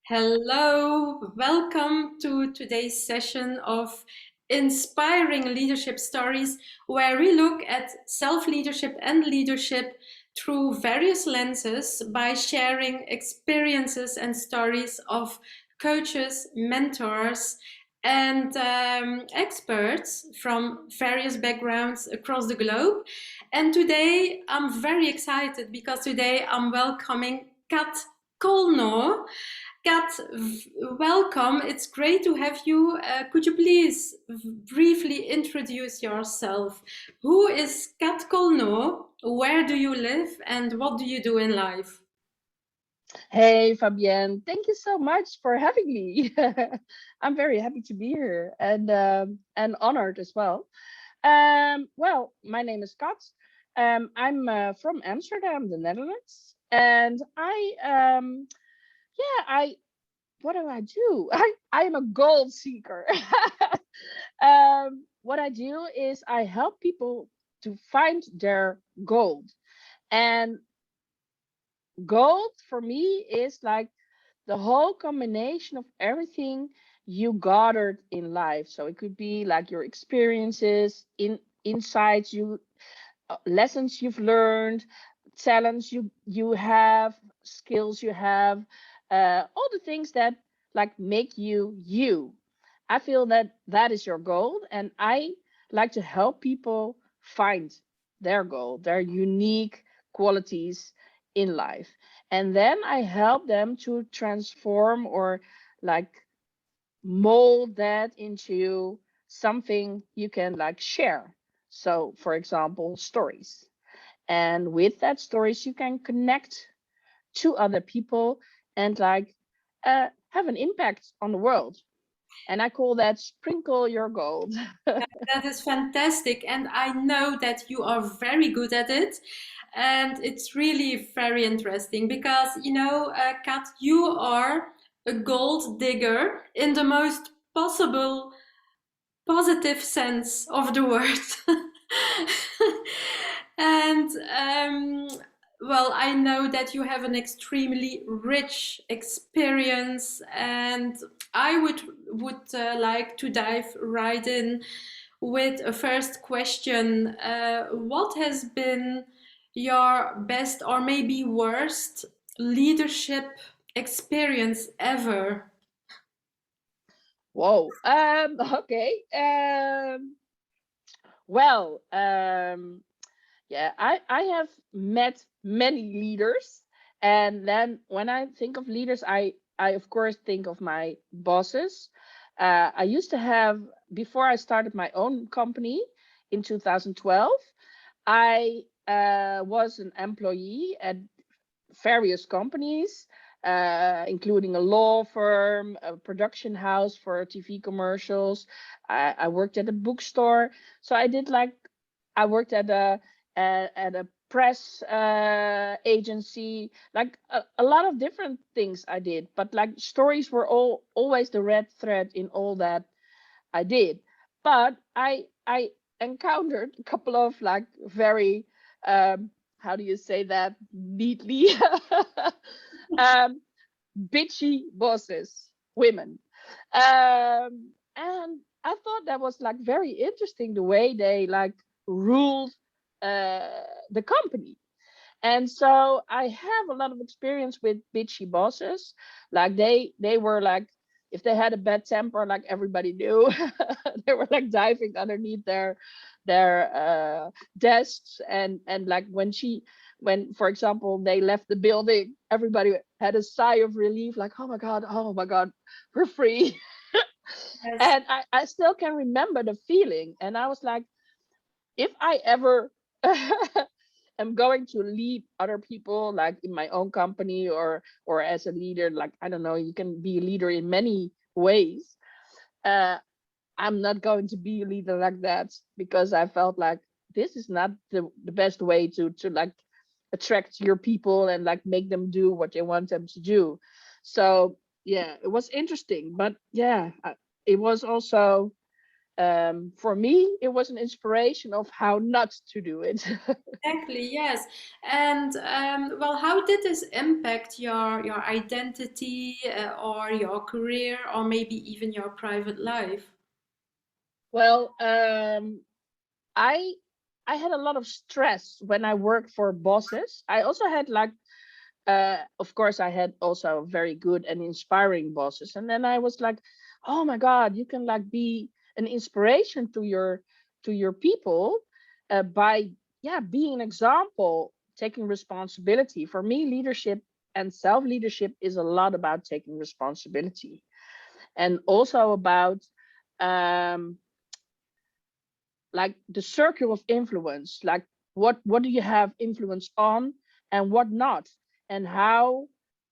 Hello, welcome to today's session of inspiring leadership stories, where we look at self leadership and leadership through various lenses by sharing experiences and stories of coaches, mentors, and experts from various backgrounds across the globe. And today I'm very excited because today I'm welcoming Cat Colnot. Kat, welcome. It's great to have you. Could you please briefly introduce yourself? Who is Kat Colnot? Where do you live and what do you do in life? Hey, Fabienne, thank you so much for having me. I'm very happy to be here and honored as well. Well, my name is Kat. I'm from Amsterdam, the Netherlands, and I what do I do? I am a goal seeker. What I do is I help people to find their gold, and gold for me is like the whole combination of everything you gathered in life. So it could be like your experiences, insights lessons you've learned, talents you have, skills you have, all the things that like make you you. I feel that that is your goal, and I like to help people find their goal, their unique qualities in life. And then I help them to transform or like mold that into something you can like share. So, for example, stories. And with that stories, you can connect to other people and like have an impact on the world. And I call that sprinkle your gold. That is fantastic. And I know that you are very good at it. And it's really very interesting because, Kat, you are a gold digger in the most possible positive sense of the word. and well, I know that you have an extremely rich experience, and I would like to dive right in with a first question. What has been your best or maybe worst leadership experience ever? Whoa. Okay. Well, yeah, I have met many leaders, and then when I think of leaders, I of course think of my bosses. I used to have, before I started my own company in 2012, I was an employee at various companies, including a law firm, a production house for TV commercials. I worked at a bookstore. So I did like, I worked at a press agency, like a lot of different things I did. But like stories were always the red thread in all that I did. But I encountered a couple of like very how do you say that neatly um bitchy bosses, women. And I thought that was like very interesting the way they like ruled uh the company. And so I have a lot of experience with bitchy bosses. Like they were like, if they had a bad temper, like everybody knew, they were like diving underneath their desks. And like when for example they left the building, everybody had a sigh of relief, like, oh my god, we're free. Yes. And I still can remember the feeling. And I was like, if I ever am going to lead other people, like in my own company or as a leader, like I don't know, you can be a leader in many ways. Uh, I'm not going to be a leader like that, because I felt like this is not the best way to like attract your people and like make them do what you want them to do. So yeah, it was interesting, but yeah, it was also for me, it was an inspiration of how not to do it. Exactly, yes. And well, how did this impact your identity or your career or maybe even your private life? Well, I I had a lot of stress when I worked for bosses. I also had like of course I had also very good and inspiring bosses. And then I was like, oh my God, you can like be an inspiration to your people by being an example, taking responsibility. For me, leadership and self-leadership is a lot about taking responsibility, and also about um like the circle of influence, like what do you have influence on and what not, and how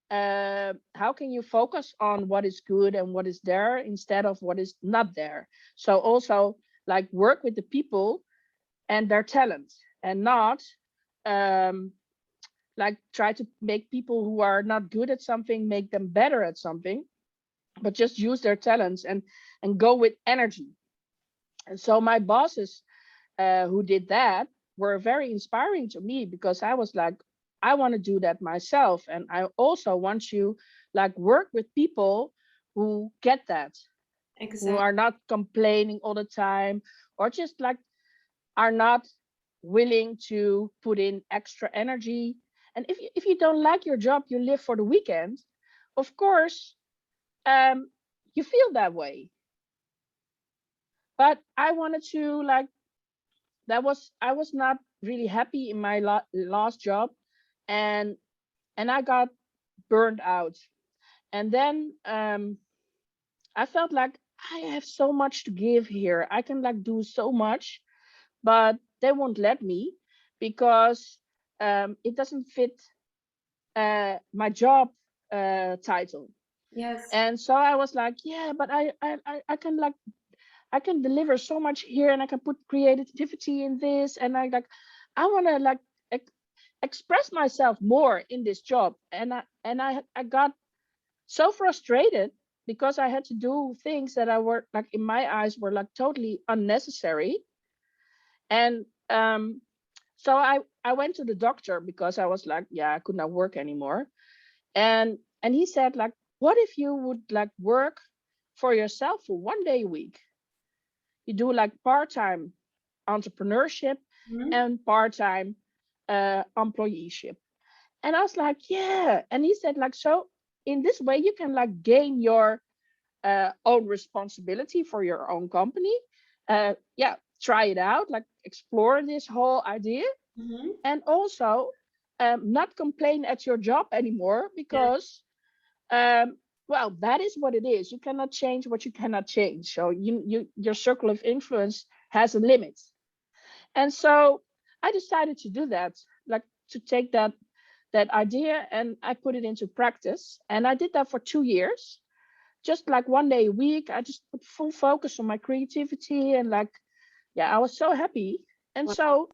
can you focus on what is good and what is there instead of what is not there. So also like work with the people and their talent, and not um like try to make people who are not good at something, make them better at something, but just use their talents and go with energy. And so my bosses who did that were very inspiring to me, because I was like, I want to do that myself. And I also want to like work with people who get that, who Exactly. are not complaining all the time, or just like are not willing to put in extra energy. And if you don't like your job, you live for the weekend, of course, um, you feel that way. But I wanted to like, I was not really happy in my last job, and I got burned out. And then I felt like I have so much to give here. I can like do so much, but they won't let me, because it doesn't fit my job title. Yes. And so I was like, yeah, but I can like, I can deliver so much here, and I can put creativity in this, and I like, I want to like express myself more in this job. And I got so frustrated, because I had to do things that I were like, in my eyes, were like totally unnecessary. And so I went to the doctor, because I was like, yeah, I could not work anymore. And he said like, what if you would like work for yourself for 1 day a week? You do like part-time entrepreneurship Mhm. and part-time employeeship. And I was like, yeah. And he said like, so in this way you can like gain your own responsibility for your own company. Yeah, try it out, like explore this whole idea, Mhm. and also not complain at your job anymore, Yes. because well, that is what it is. You cannot change what you cannot change. So your circle of influence has a limit. And so I decided to do that, like to take that idea, and I put it into practice. And I did that for 2 years, just like 1 day a week. I just put full focus on my creativity, and like, yeah, I was so happy. And Wow. so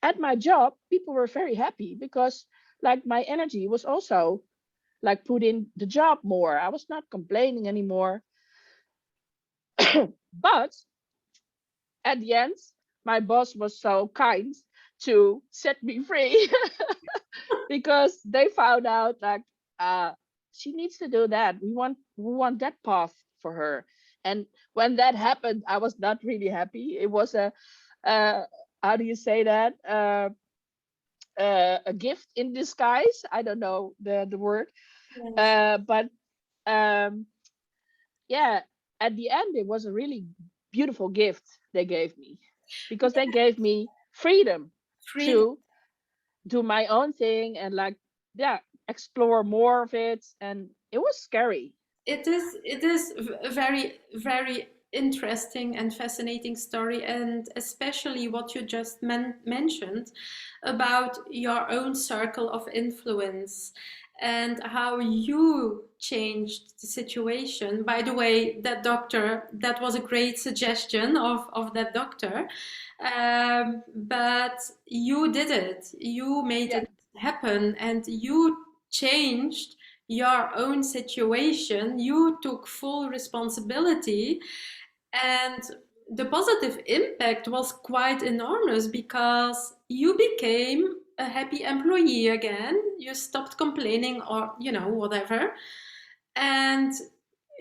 at my job, people were very happy, because like my energy was also like put in the job more. I was not complaining anymore. But at the end, my boss was so kind to set me free, because they found out like, uh she needs to do that. We want that path for her. And when that happened, I was not really happy. It was a uh how do you say that, a gift in disguise. I don't know the word. Yes. But um yeah, at the end, it was a really beautiful gift they gave me, because they Yeah. gave me freedom Freedom. to do my own thing, and like, yeah, explore more of it. And it was scary. It is a very, very interesting and fascinating story, and especially what you just mentioned about your own circle of influence and how you changed the situation. By the way, that doctor, that was a great suggestion of that doctor. But you did it, you made Yeah. it happen, and you changed your own situation. You took full responsibility, and the positive impact was quite enormous because you became a happy employee again. You stopped complaining or, whatever. And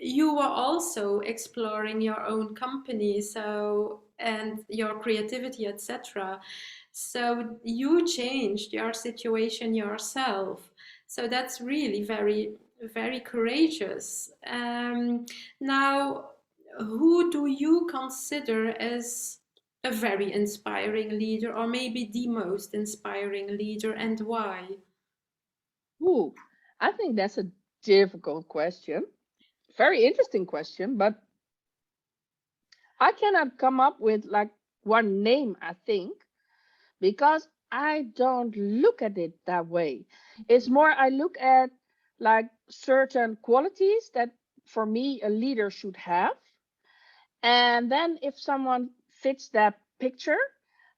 you were also exploring your own company, so, and your creativity, etc. So you changed your situation yourself. So that's really very, very courageous. Now, who do you consider as a very inspiring leader, or maybe the most inspiring leader, and why? Ooh, I think that's a difficult question. Very interesting question, but I cannot come up with like one name, I think, because I don't look at it that way. It's more I look at like certain qualities that for me a leader should have. And then if someone fits that picture,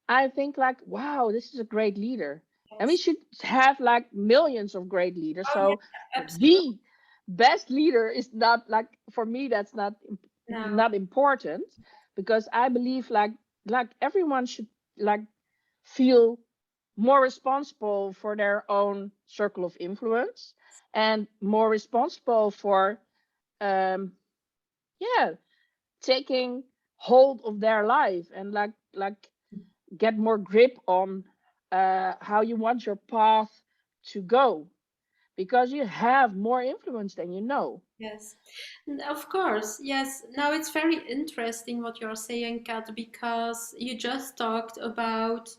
I think like, wow, this is a great leader. And we Yes. should have like millions of great leaders. Oh, yeah, So absolutely. the best leader is not like for me that's No. not important because I believe like everyone should like feel more responsible for their own circle of influence and more responsible for um yeah taking hold of their life and like get more grip on how you want your path to go because you have more influence than you know. Yes, of course. Yes. Now it's very interesting what you're saying, Kat, because you just talked about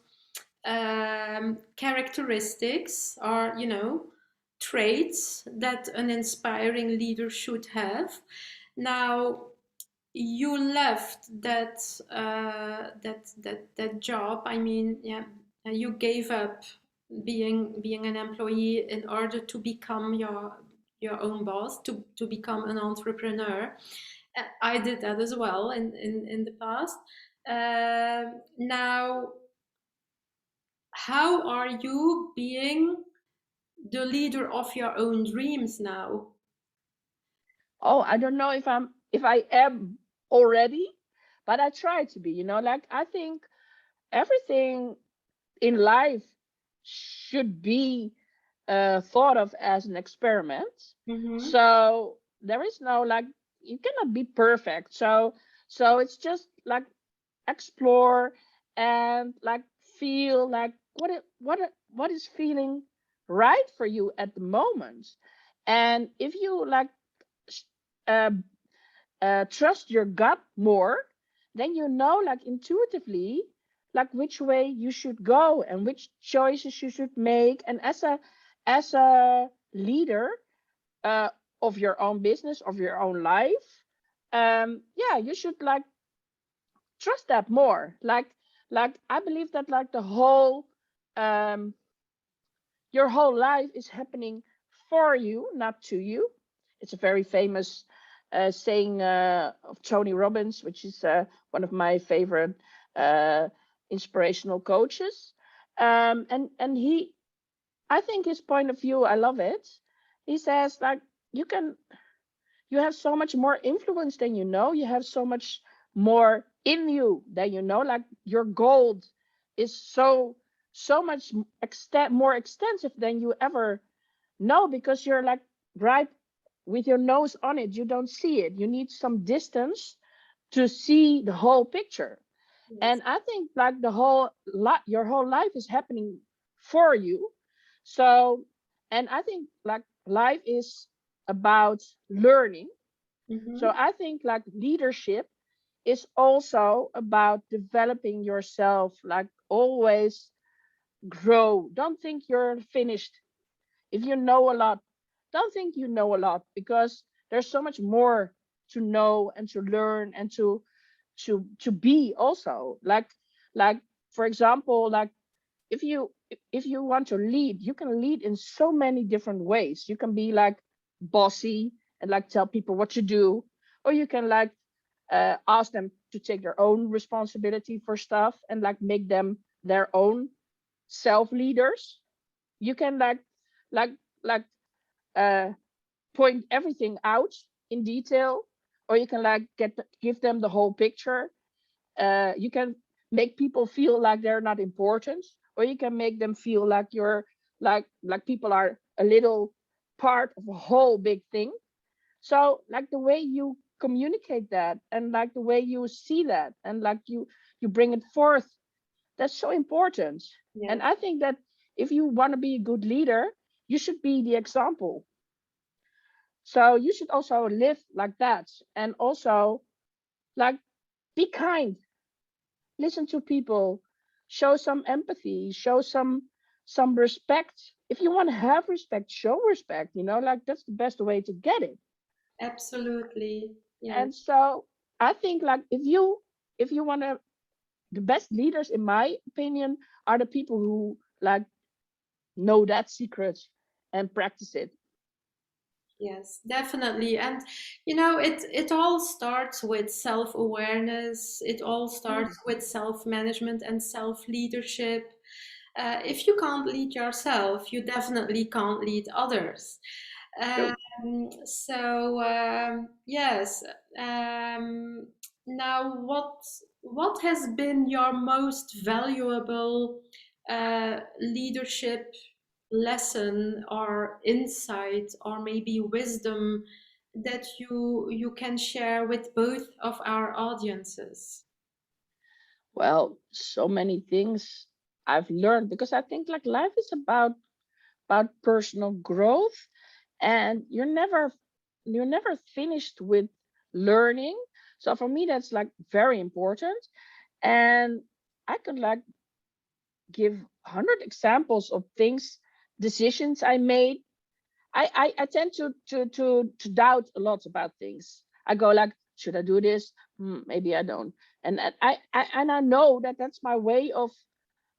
characteristics or, traits that an inspiring leader should have. Now, you left that job. I mean, yeah, you gave up being an employee in order to become your own boss, to become an entrepreneur. I did that as well in the past. Now, how are you being the leader of your own dreams now? Oh, I don't know if I am already, but I try to be, like I think everything in life should be thought of as an experiment. Mm-hmm. So there is no like you cannot be perfect. So it's just like explore and like feel like what is feeling right for you at the moment. And if you like sh- uh, trust your gut more, then you know like intuitively like which way you should go and which choices you should make. And as a leader uh, of your own business, of your own life, yeah, you should like trust that more. Like I believe that like the whole um, your whole life is happening for you, not to you. It's a very famous saying of Tony Robbins, which is one of my favorite uh, inspirational coaches. And I think his point of view, I love it. He says like you can you have so much more influence than you know. You have so much more in you than you know. Like your gold is so much more extensive than you ever know because you're like right with your nose on it. You don't see it. You need some distance to see the whole picture. Yes. And I think like the whole lot, your whole life is happening for you. So, and I think like life is about learning. So Mm-hmm. I think like leadership is also about developing yourself, like always grow. Don't think you're finished. If you know a lot, don't think you know a lot because there's so much more to know and to learn and to be also. Like for example, like if you want to lead, you can lead in so many different ways. You can be like bossy and like tell people what to do, or you can like ask them to take their own responsibility for stuff and like make them their own self leaders. You can like like uh point everything out in detail, or you can like give them the whole picture. You can make people feel like they're not important, or you can make them feel like you're like people are a little part of a whole big thing. So like the way you communicate that, and like the way you see that, and like you bring it forth, that's so important. And Yes, I think that if you want to be a good leader, you should be the example. So you should also live like that, and also like be kind, listen to people, show some empathy, show some respect. If you want to have respect, show respect, like that's the best way to get it. absolutely. Yes. And so I think like if you want to, the best leaders in my opinion are the people who like know that secret and practice it. Yes, definitely. And it all starts with self-awareness. It all starts Mm, with self-management and self-leadership. If you can't lead yourself, you definitely can't lead others. true. Yes. Um, Now, what has been your most valuable leadership lesson or insight or maybe wisdom that you can share with both of our audiences? Well, so many things I've learned, because I think like life is about personal growth, and you're never finished with learning. So for me that's like very important. And I could like give 100 examples of things, decisions I made. I tend to doubt a lot about things. I go like, should I do this? Maybe I don't. And I know that that's my way of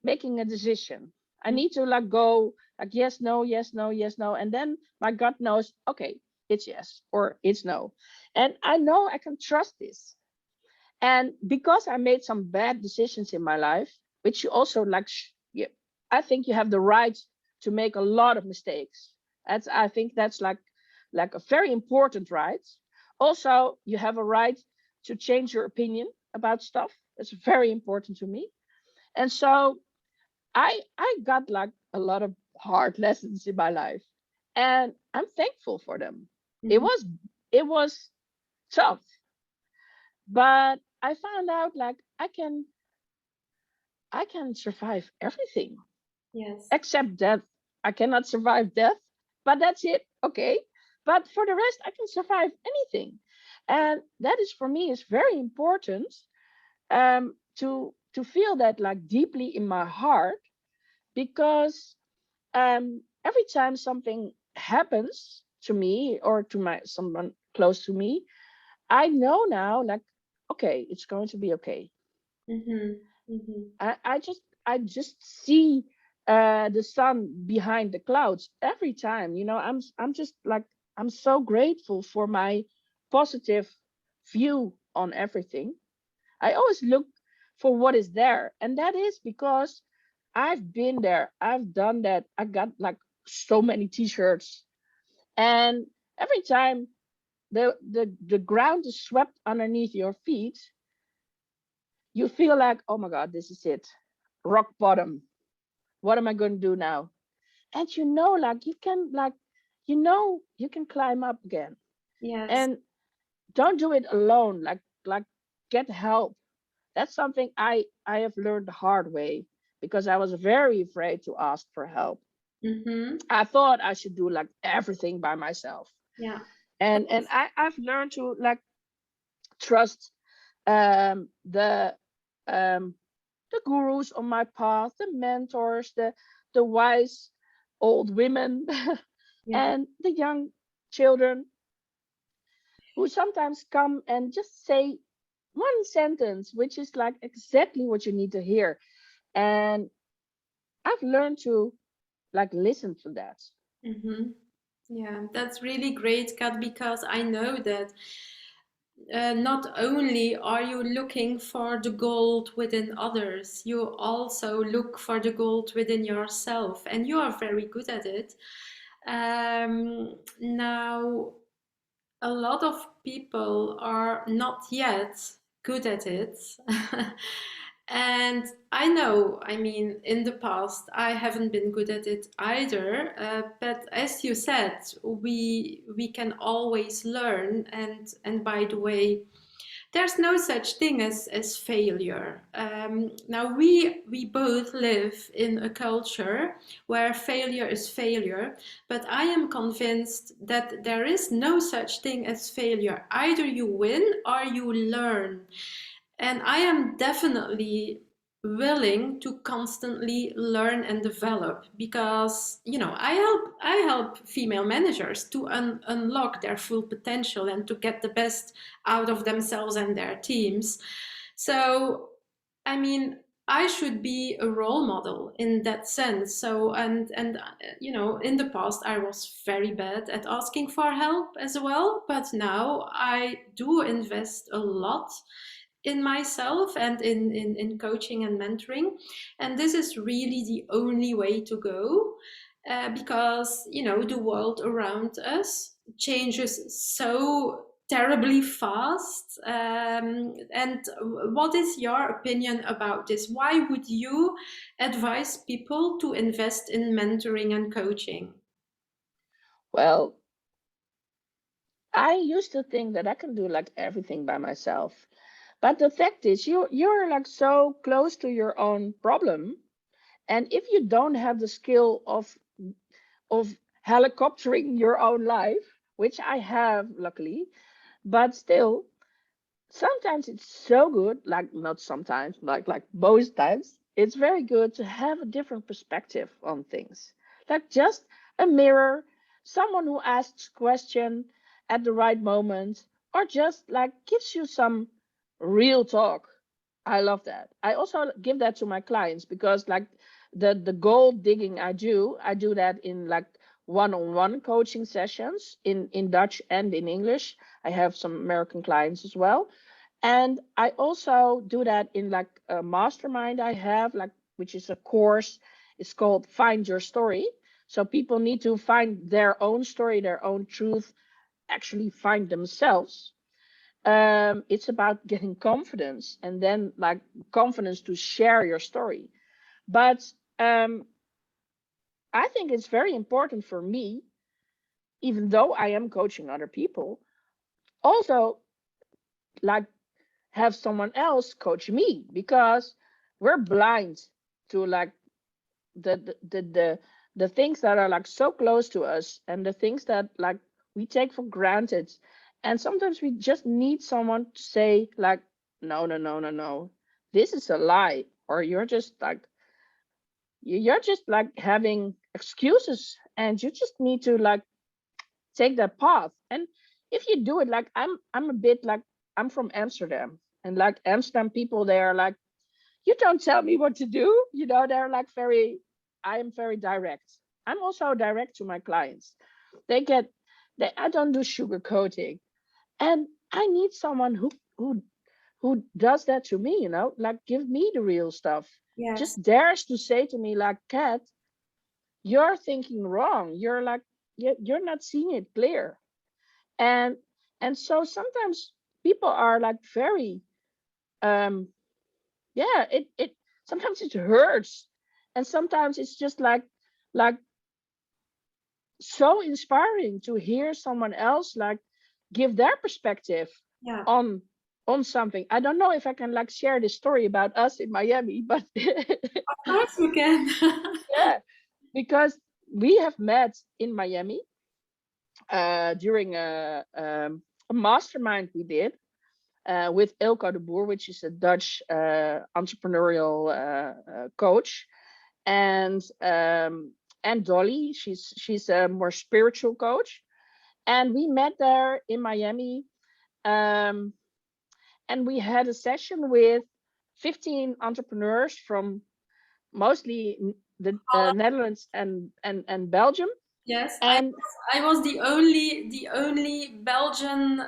making a decision. I need to like go like yes, no, yes, no, yes, no, and then my gut knows, okay, it's yes or it's no, and I know I can trust this. And because I made some bad decisions in my life, which you also like, yeah, I think you have the right to make a lot of mistakes. I think that's like a very important right. Also, you have a right to change your opinion about stuff. That's very important to me. And so I got like a lot of hard lessons in my life, and I'm thankful for them. It Mhm. was it was tough, but I found out like I can survive everything Yes. except death. I cannot survive death, but that's it. Okay. But for the rest, I can survive anything. And that is for me is very important, to feel that like deeply in my heart, because every time something happens to me or to my someone close to me, I know now like, okay, it's going to be okay. Mm-hmm. Mm-hmm. I just see the sun behind the clouds every time. I'm just like, I'm so grateful for my positive view on everything. I always look for what is there, and that is because I've been there, I've done that. I got like so many t-shirts, and every time the ground is swept underneath your feet, you feel like, oh my god, this is it, rock bottom. What am I going to do now? And like you can like, you can climb up again. Yes. And don't do it alone. Like get help. That's something I have learned the hard way, because I was very afraid to ask for help. Mm-hmm. I thought I should do like everything by myself. Yeah. And I've learned to like trust um the um the gurus on my path, the mentors, the wise old women, Yeah. and the young children, who sometimes come and just say one sentence, which is like exactly what you need to hear. And I've learned to like listen to that. Mm-hmm. Yeah, that's really great, Kat, because I know that not only are you looking for the gold within others, you also look for the gold within yourself, and you are very good at it. Now, a lot of people are not yet. good at it. And I know, I mean, in the past, I haven't been good at it either. But as you said, we can always learn. And by the way, there's no such thing as failure. Now we both live in a culture where failure is failure, but I am convinced that there is no such thing as failure. Either you win or you learn. And I am definitely willing to constantly learn and develop because I help female managers to unlock their full potential and to get the best out of themselves and their teams. So I mean, I should be a role model in that sense. So in the past I was very bad at asking for help as well, but now I do invest a lot in myself and in coaching and mentoring. And this is really the only way to go, because the world around us changes so terribly fast. And what is your opinion about this? Why would you advise people to invest in mentoring and coaching? Well, I used to think that I can do like everything by myself. But the fact is you're like so close to your own problem. And if you don't have the skill of helicoptering your own life, which I have luckily, but still sometimes it's so good, like not sometimes, like most times, it's very good to have a different perspective on things. Like just a mirror, someone who asks question at the right moment, or just like gives you some real talk. I love that. I also give that to my clients because like the gold digging I do that in like one-on-one coaching sessions in Dutch and in English. I have some American clients as well, and I also do that in like a mastermind I have, like which is a course. It's called Find Your Story. So people need to find their own story, their own truth, actually find themselves. It's about getting confidence and then like confidence to share your story. But um, I think it's very important for me, even though I am coaching other people, also like have someone else coach me because we're blind to like the the the the, the things that are like so close to us and the things that like we take for granted, and sometimes we just need someone to say like, no, no, no, no, no, this is a lie, or you're just like having excuses and you just need to like take that path. And if you do it, like I'm a bit like, I'm from Amsterdam, and like Amsterdam people, they are like, you don't tell me what to do. They're like very, I am very direct. I'm also direct to my clients. They get, I don't do sugarcoating. And I need someone who does that to me, like give me the real stuff. Yes. Just dares to say to me, like, Cat, you're thinking wrong. You're like, you're not seeing it clear. And so sometimes people are like very um yeah, it sometimes it hurts, and sometimes it's just like so inspiring to hear someone else like give their perspective Yeah. on something. I don't know if I can like share this story about us in Miami, but Of course you can. yeah, because we have met in Miami during a mastermind we did with Ilko de Boer, which is a Dutch entrepreneurial coach, and Dolly, she's a more spiritual coach, and we met there in Miami, um, and we had a session with 15 entrepreneurs from mostly the Netherlands and Belgium, Yes, and I was the only Belgian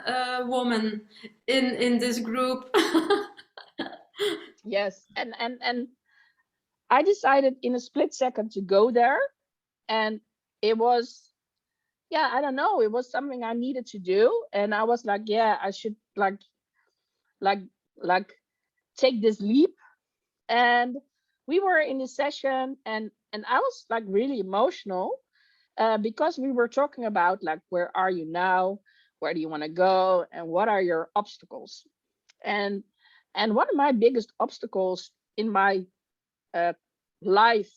woman in this group. yes, and I decided in a split second to go there, and it was, yeah, I don't know, it was something I needed to do, and I was like, yeah, I should like like take this leap. And we were in a session, and I was like really emotional, because we were talking about like, where are you now, where do you want to go, and what are your obstacles. And and one of my biggest obstacles in my uh, life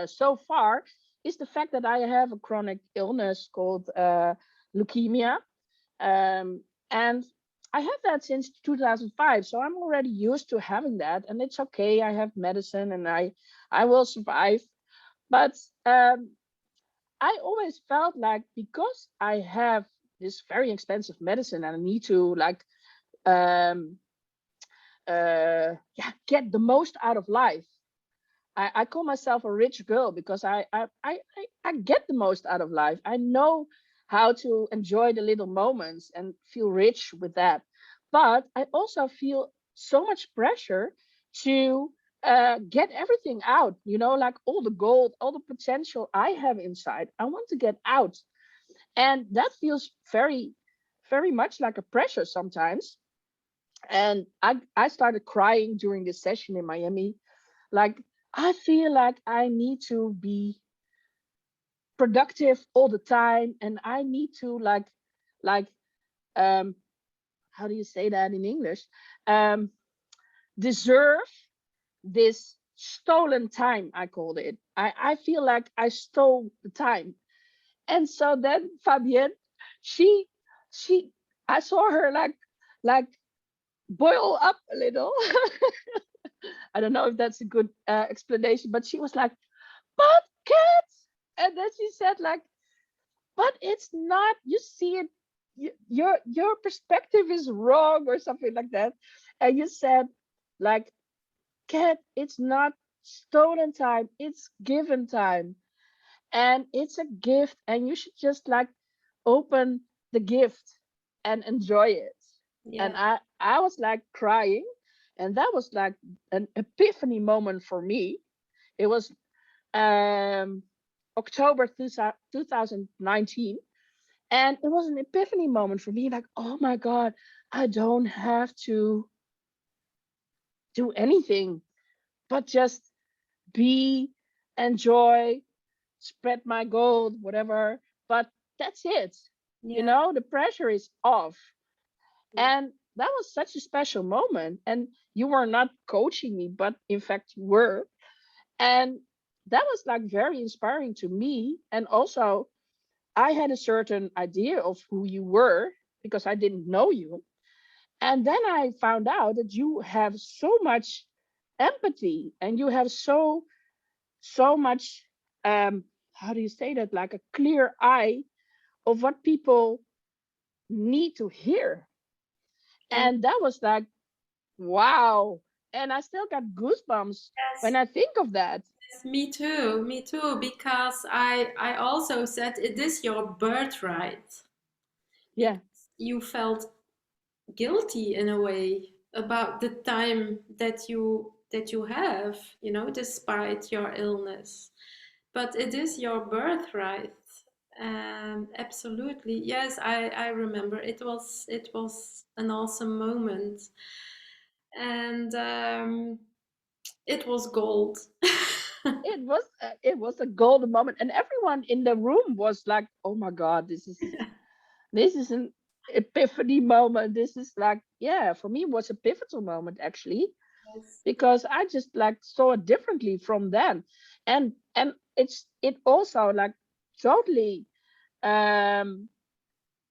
so far is the fact that I have a chronic illness called leukemia. And I have that since 2005, so I'm already used to having that, and it's okay. I have medicine, and I will survive. But I always felt like, because I have this very expensive medicine and I need to like um yeah, get the most out of life. I call myself a rich girl because I get the most out of life. I know how to enjoy the little moments and feel rich with that. But I also feel so much pressure to get everything out, like all the gold, all the potential I have inside. I want to get out. And that feels very, very much like a pressure sometimes. And I started crying during this session in Miami. Like, I feel like I need to be productive all the time, and I need to like um how do you say that in English? Um Deserve this stolen time, I called it. I feel like I stole the time. And so then Fabienne, she she I saw her like boil up a little. I don't know if that's a good explanation, but she was like, but cats. And then she said like, but it's not, you see it, your perspective is wrong, or something like that. And you said like, cat, it's not stolen time, it's given time. And it's a gift, and you should just like open the gift and enjoy it. And Yeah. I was like crying, and that was like an epiphany moment for me. It was um October 2019. And it was an epiphany moment for me, like, oh my God, I don't have to do anything but just be, enjoy, spread my gold, whatever. But that's it. Yeah. The pressure is off. Yeah. And that was such a special moment. And you were not coaching me, but in fact, you were. And that was like very inspiring to me. And also, I had a certain idea of who you were because I didn't know you. And then I found out that you have so much empathy, and you have so much how do you say that, like a clear eye of what people need to hear. And And that was like, wow. And I still got goosebumps when yes, I think of that. yes, me too, because I also said it is your birthright Yeah, because you felt guilty in a way about the time that you have, despite your illness. But it is your birthright. Absolutely. Yes, I remember. It was an awesome moment. And it was gold. it was a golden moment, and everyone in the room was like, oh my God, this is an epiphany moment. This is like, yeah, for me it was a pivotal moment actually, Yes. because I just like saw it differently from then. And it also like totally um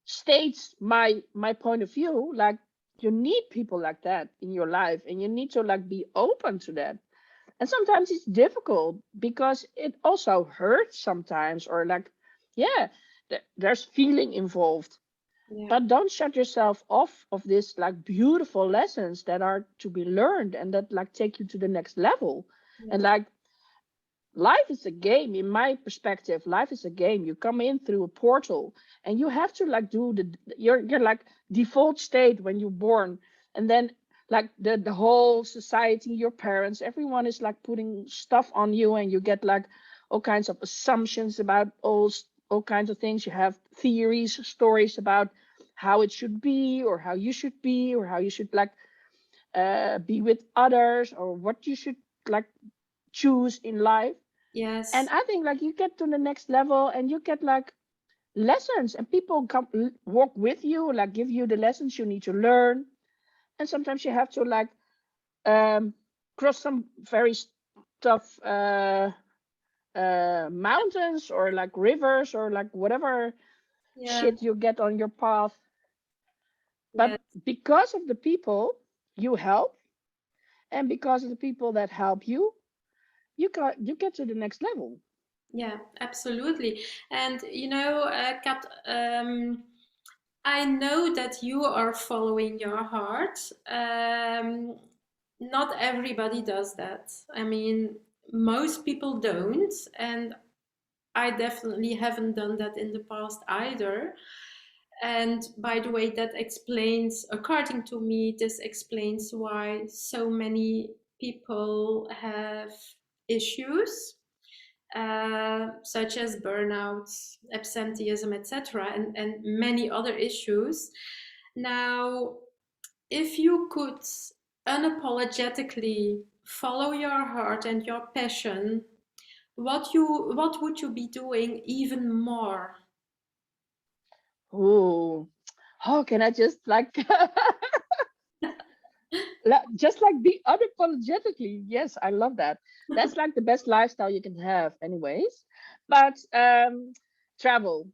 states my point of view. Like, you need people like that in your life, and you need to like be open to that. And sometimes it's difficult because it also hurts sometimes, or like, yeah, there's feeling involved. Yeah. But don't shut yourself off of this like beautiful lessons that are to be learned, and that like take you to the next level. And Yeah. like, life is a game. In my perspective, life is a game. You come in through a portal, and you have to like do your like default state when you're born. And then like the whole society, your parents, everyone is like putting stuff on you, and you get like all kinds of assumptions about all kinds of things. You have theories, stories about how it should be, or how you should be, or how you should like be with others, or what you should like choose in life. And Yes. I think like you get to the next level and you get like lessons, and people come walk with you, like give you the lessons you need to learn. And sometimes you have to like um, cross some very tough mountains, or like rivers, or like whatever Yeah. shit you get on your path. Yeah. But because of the people you help, and because of the people that help you, you get to the next level. Yeah. Absolutely. And Kat, I know that you are following your heart. Not everybody does that. I mean, most people don't, and I definitely haven't done that in the past either. And by the way, that explains, according to me, this explains why so many people have issues, such as burnout, absenteeism, etc., and many other issues. Now, if you could unapologetically follow your heart and your passion, what would you be doing even more? Oh, how can I just like just like be unapologetically? Yes, I love that. That's like the best lifestyle you can have, anyways. But travel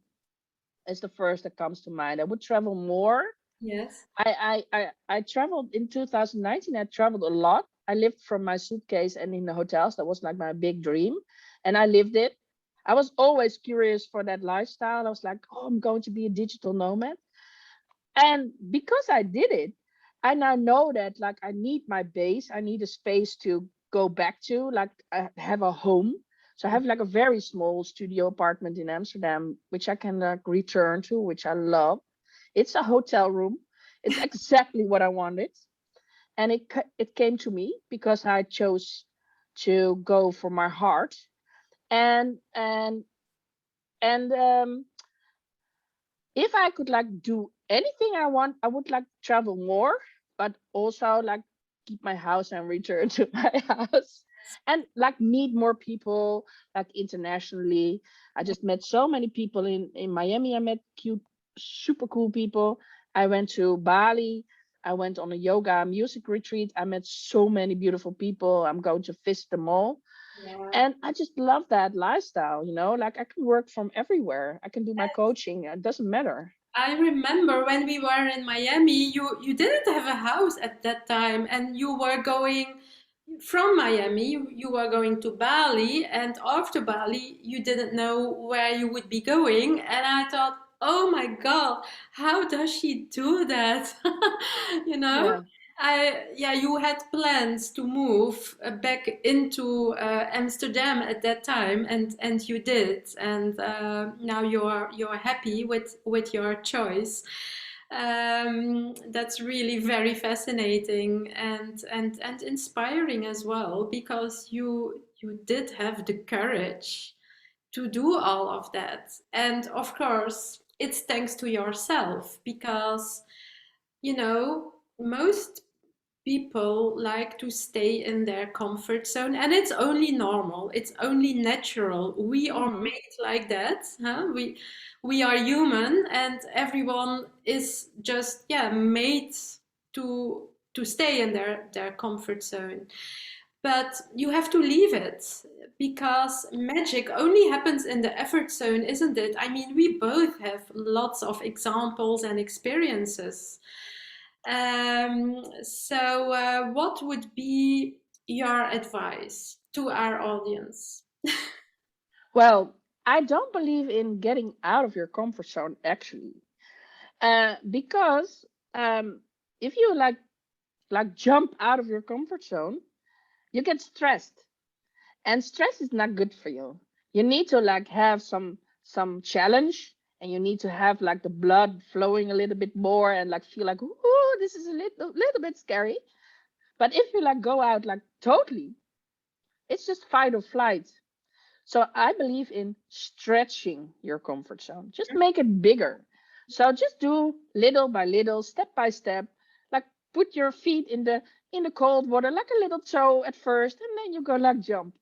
is the first that comes to mind. I would travel more. Yes. I traveled in 2019. I traveled a lot. I lived from my suitcase and in the hotels. That was like my big dream, and I lived it. I was always curious for that lifestyle. I was like, oh, I'm going to be a digital nomad. And because I did it, I now know that like I need my base. I need a space to go back to. Like I have a home. So I have like a very small studio apartment in Amsterdam, which I can like return to, which I love. It's a hotel room. It's exactly what I wanted, and it came to me because I chose to go for my heart. And if I could like do anything I want, I would like travel more, but also like keep my house and return to my house, and like meet more people like internationally. I just met so many people in Miami. I met cute, super cool people. I went to Bali. I went on a yoga music retreat. I met so many beautiful people. I'm going to visit them all. Yeah. And I just love that lifestyle, like I can work from everywhere. I can do my coaching. It doesn't matter. I remember when we were in Miami, you didn't have a house at that time, and you were going from Miami, you were going to Bali, and after Bali, you didn't know where you would be going. And I thought, oh my God, how does she do that? You know? Yeah. Yeah, you had plans to move back into Amsterdam at that time, and you did, and now you're happy with your choice. That's really very fascinating and inspiring as well, because you did have the courage to do all of that, and of course, it's thanks to yourself, because most people like to stay in their comfort zone, and it's only normal, it's only natural. We are Hmm. made like that, huh? We are human, and everyone is just, yeah, made to stay in their comfort zone. But you have to leave it, because magic only happens in the effort zone, isn't it? I mean, we both have lots of examples and experiences. What would be your advice to our audience? Well, I don't believe in getting out of your comfort zone actually, because if you like jump out of your comfort zone, you get stressed, and stress is not good for you. You need to like have some challenge, and you need to have like the blood flowing a little bit more, and like feel like, ooh, this is a little bit scary. But if you like go out like totally, it's just fight or flight. So I believe in stretching your comfort zone. Just make it bigger. So just do little by little, step by step. Like put your feet in the cold water, like a little toe at first, and then you go like jump.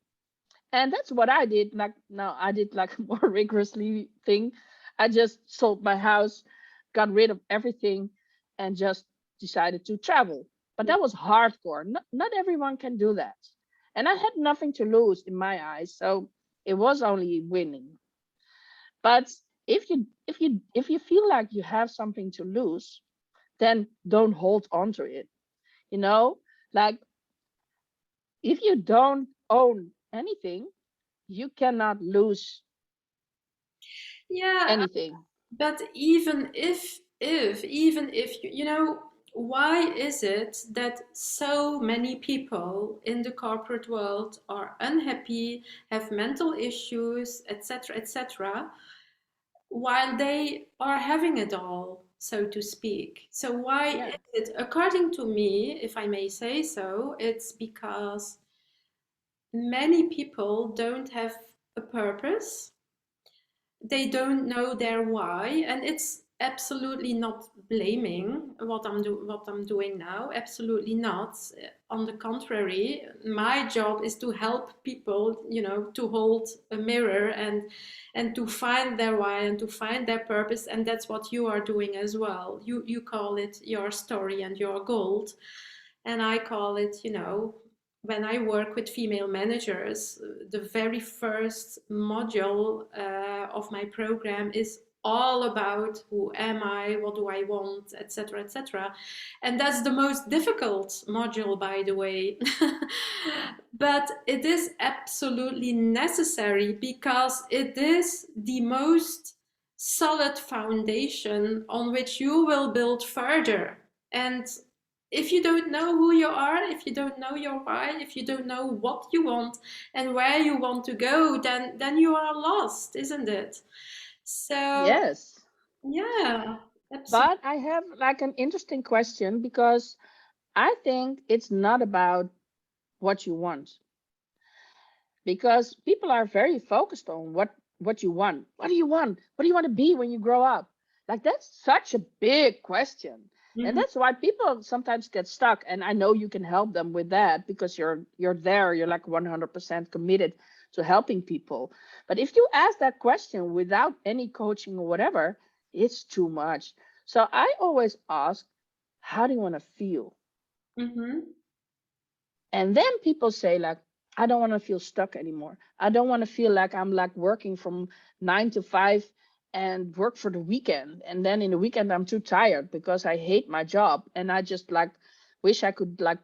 And that's what I did. Like no, I did like a more rigorously thing. I just sold my house, got rid of everything, and just decided to travel. But Yeah. that was hardcore. Not everyone can do that. And I had nothing to lose in my eyes, so it was only winning. But if you feel like you have something to lose, then don't hold on to it. You know, like if you don't own anything, you cannot lose Yeah, anything. but even if you know, why is it that so many people in the corporate world are unhappy, have mental issues, etc., etc., while they are having it all, so to speak? So why Yeah. is it, according to me, if I may say so, it's because many people don't have a purpose, they don't know their why, and it's absolutely not blaming what I'm doing now, absolutely not. On the contrary, my job is to help people, you know, to hold a mirror and to find their why and to find their purpose, and that's what you are doing as well. You call it your story and your gold, and I call it, you know, when I work with female managers, the very first module of my program is all about who am I, what do I want, etc., etc. And that's the most difficult module, by the way. But it is absolutely necessary because it is the most solid foundation on which you will build further. And if you don't know who you are, if you don't know your why, if you don't know what you want and where you want to go, then you are lost, isn't it? So Yes. yeah, absolutely. But I have like an interesting question because I think it's not about what you want, because people are very focused on what you want. What do you want? What do you want to be when you grow up? Like that's such a big question. And Mhm. that's why people sometimes get stuck, and I know you can help them with that because you're there, you're like 100% committed to helping people. But if you ask that question without any coaching or whatever, it's too much. So I always ask, how do you want to feel? Mhm. And then people say like, I don't want to feel stuck anymore. I don't want to feel like I'm like working from 9 to 5 and work for the weekend. And then in the weekend I'm too tired because I hate my job and I just like wish I could like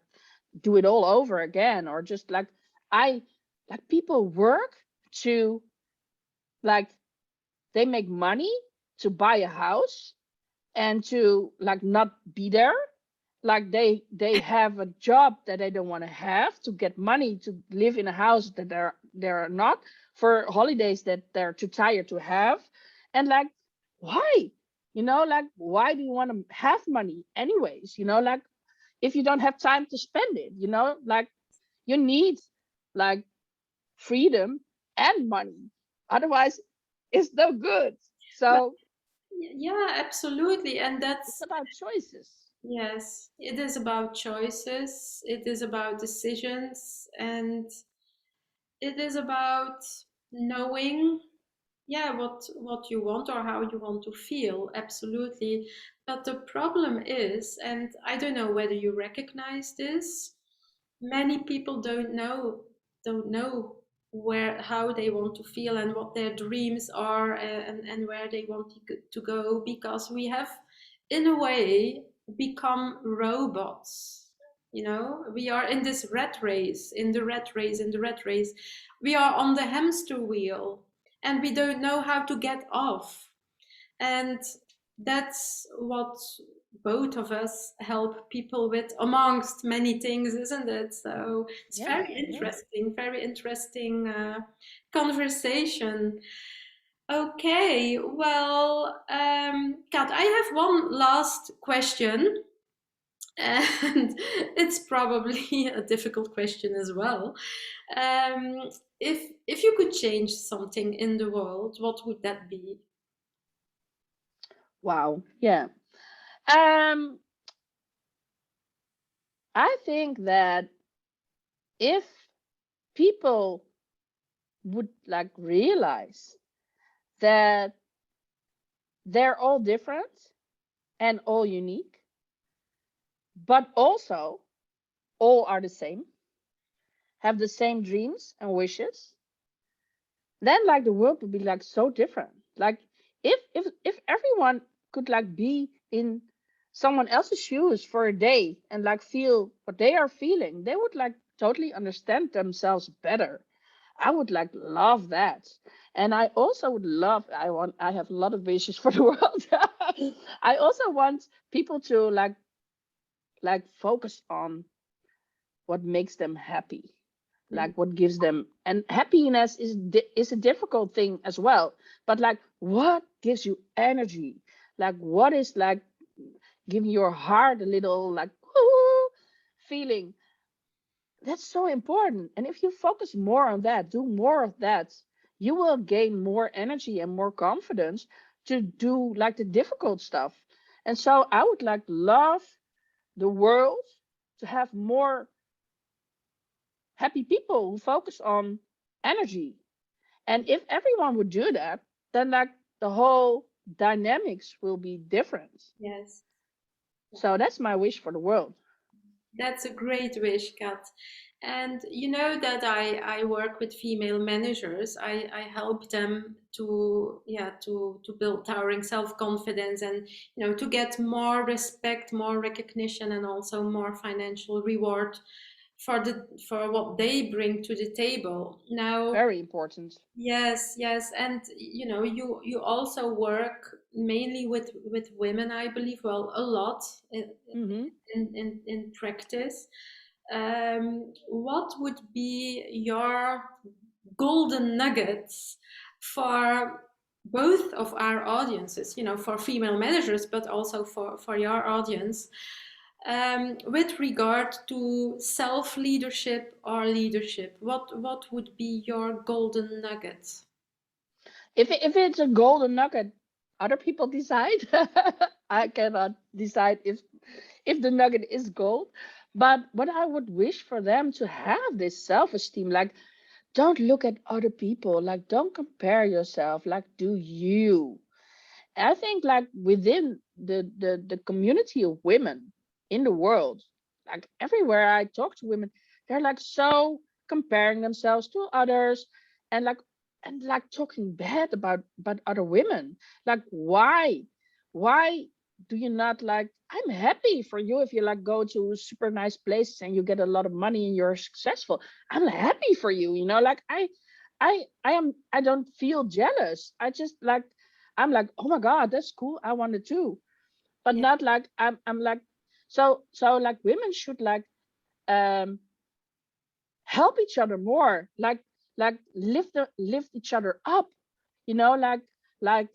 do it all over again. Or just like I like people work to like they make money to buy a house and to like not be there, like they have a job that they don't want to have to get money to live in a house that they're not, for holidays that they're too tired to have. And like, why? Like, why do you want to have money anyways? Like, if you don't have time to spend it, like, you need like freedom and money, otherwise it's no good. But So yeah, absolutely. And it's that's, about choices. yes, it is about choices, it is about decisions, and it is about knowing, yeah, what you want or how you want to feel, absolutely. But the problem is, and I don't know whether you recognize this, many people don't know where, how they want to feel and what their dreams are, and where they want to go, because we have in a way become robots. You know, we are in this rat race, in the rat race, in the rat race. We are on the hamster wheel and we don't know how to get off. And that's what both of us help people with, amongst many things, isn't it? So it's Yeah, yeah. very interesting conversation. Okay, well, Kat, I have one last question, and it's probably a difficult question as well. Um, if you could change something in the world, what would that be? Wow. Yeah. Um, I think that if people would like realize that they're all different and all unique, but also all are the same, have the same dreams and wishes, then like the world would be like so different. Like if everyone could like be in someone else's shoes for a day and like feel what they are feeling, they would like totally understand themselves better. I would like love that. And I also would love, I have a lot of wishes for the world. I also want people to like focus on what makes them happy, Mm. like what gives them, and happiness is a difficult thing as well, but like what gives you energy, like what is like giving your heart a little like woo feeling. That's so important, and if you focus more on that, do more of that, you will gain more energy and more confidence to do like the difficult stuff. And so I would like love the world to have more happy people who focus on energy. And if everyone would do that, then like the whole dynamics will be different. Yes. So that's my wish for the world. That's a great wish, Kat. And you know that I work with female managers. I help them to to build towering self-confidence and to get more respect, more recognition, and also more financial reward for what they bring to the table. Now, Very important. yes, yes, and you also work mainly with women, I believe. Well, a lot Hmm. in practice. What would be your golden nuggets for both of our audiences? For female managers, but also for your audience, with regard to self leadership or leadership. What would be your golden nuggets? If it's a golden nugget, other people decide. I cannot decide if the nugget is gold. But what I would wish for them to have this self-esteem, like don't look at other people, like don't compare yourself, like do you. I think like within the community of women in the world, like everywhere I talk to women, they're like so comparing themselves to others and like talking bad about other women. Like why do you not like, I'm happy for you if you like go to super nice places and you get a lot of money and you're successful. I'm happy for you, like I don't feel jealous. I just like, I'm like, oh my God, that's cool. I want it too. But Yeah, not like I'm like, so like women should like um help each other more, like lift each other up, like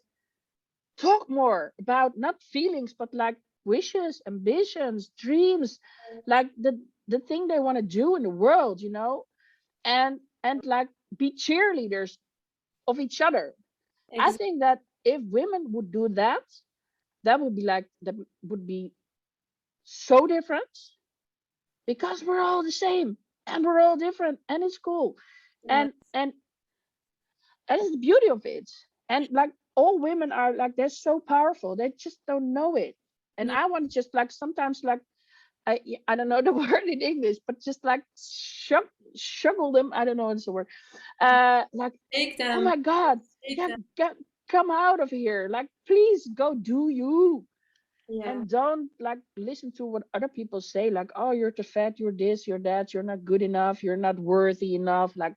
talk more about not feelings but like wishes, ambitions, dreams, like the thing they want to do in the world, and like be cheerleaders of each other. I exactly. think that if women would do that, that would be like, that would be so different, because we're all the same and we're all different and it's cool. Yeah, And that is the beauty of it. And like all women are like, they're so powerful, they just don't know it. And yeah. I want to just like sometimes like, I don't know the word in English, but just like shuggle them. I don't know what's the word. Like, Take oh them, my God, take yeah, them. come out of here. Like, please go do you. Yeah. And don't like listen to what other people say, like, oh, you're too fat, you're this, you're that, you're not good enough, you're not worthy enough. Like,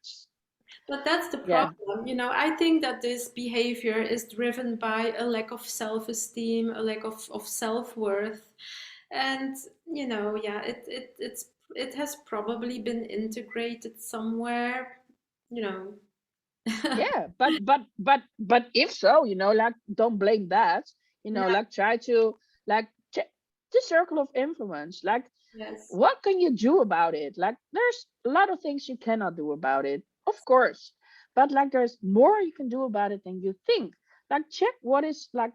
But that's the yeah, problem. I think that this behavior is driven by a lack of self-esteem, a lack of self-worth. And, yeah, it has probably been integrated somewhere, you know. yeah. But if so, like don't blame that. Yeah, Like try to like check the circle of influence. Like, yes. what can you do about it? Like, there's a lot of things you cannot do about it, of course. But like, there's more you can do about it than you think. Like, check what is like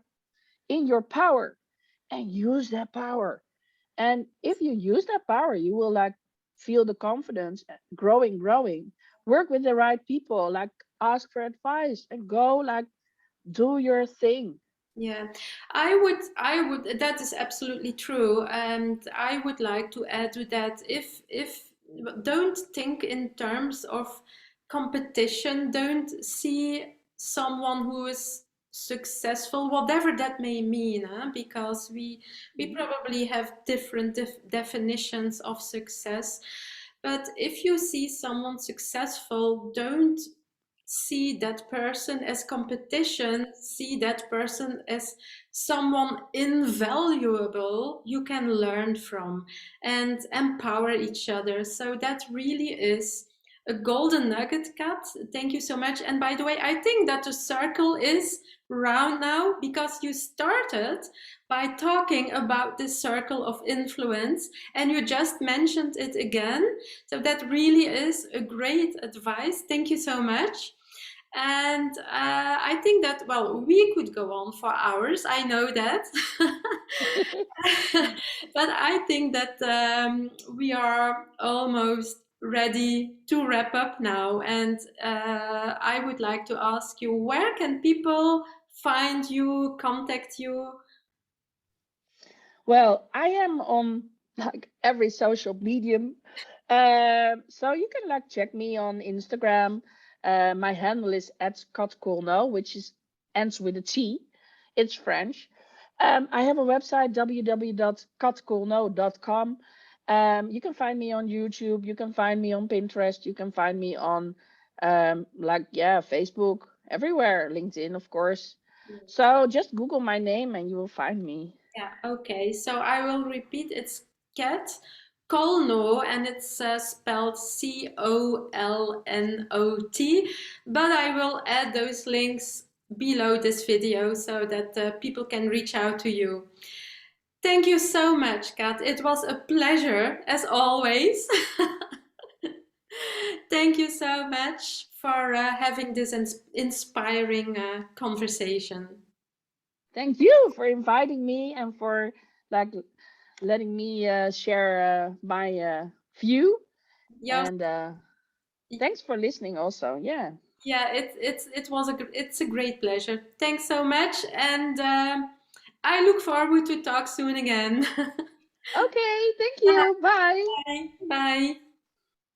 in your power and use that power. And if you use that power, you will like feel the confidence growing. Work with the right people, like ask for advice and go like do your thing. Yeah, I would, that is absolutely true. And I would like to add to that, if, don't think in terms of competition, don't see someone who is successful, whatever that may mean, huh? Because we Mhm. probably have different definitions of success. But if you see someone successful, don't see that person as competition, see that person as someone invaluable you can learn from and empower each other. So that really is a golden nugget, Kat. Thank you so much. And by the way, I think that the circle is round now because you started by talking about this circle of influence and you just mentioned it again. So that really is a great advice. Thank you so much. And I think that, well, we could go on for hours, I know that. But I think that we are almost ready to wrap up now. And I would like to ask you, where can people find you, contact you? Well, I am on like every social medium. So you can like check me on Instagram. My handle is at Cat Colnu, which is ends with a T. It's French. I have a website www.catcolno.com. You can find me on YouTube. You can find me on Pinterest. You can find me on Facebook, everywhere, LinkedIn, of course. So just Google my name and you will find me. Yeah, okay. So I will repeat. It's Cat Colno, and it's spelled Colnot. But I will add those links below this video so that people can reach out to you. Thank you so much, Kat. It was a pleasure, as always. Thank you so much for having this inspiring conversation. Thank you for inviting me and for like letting me share my view. Yeah, And thanks for listening also. Yeah. yeah, it was it's a great pleasure. Thanks so much, and I look forward to talk soon again. Okay. Thank you. Bye. Bye. Bye.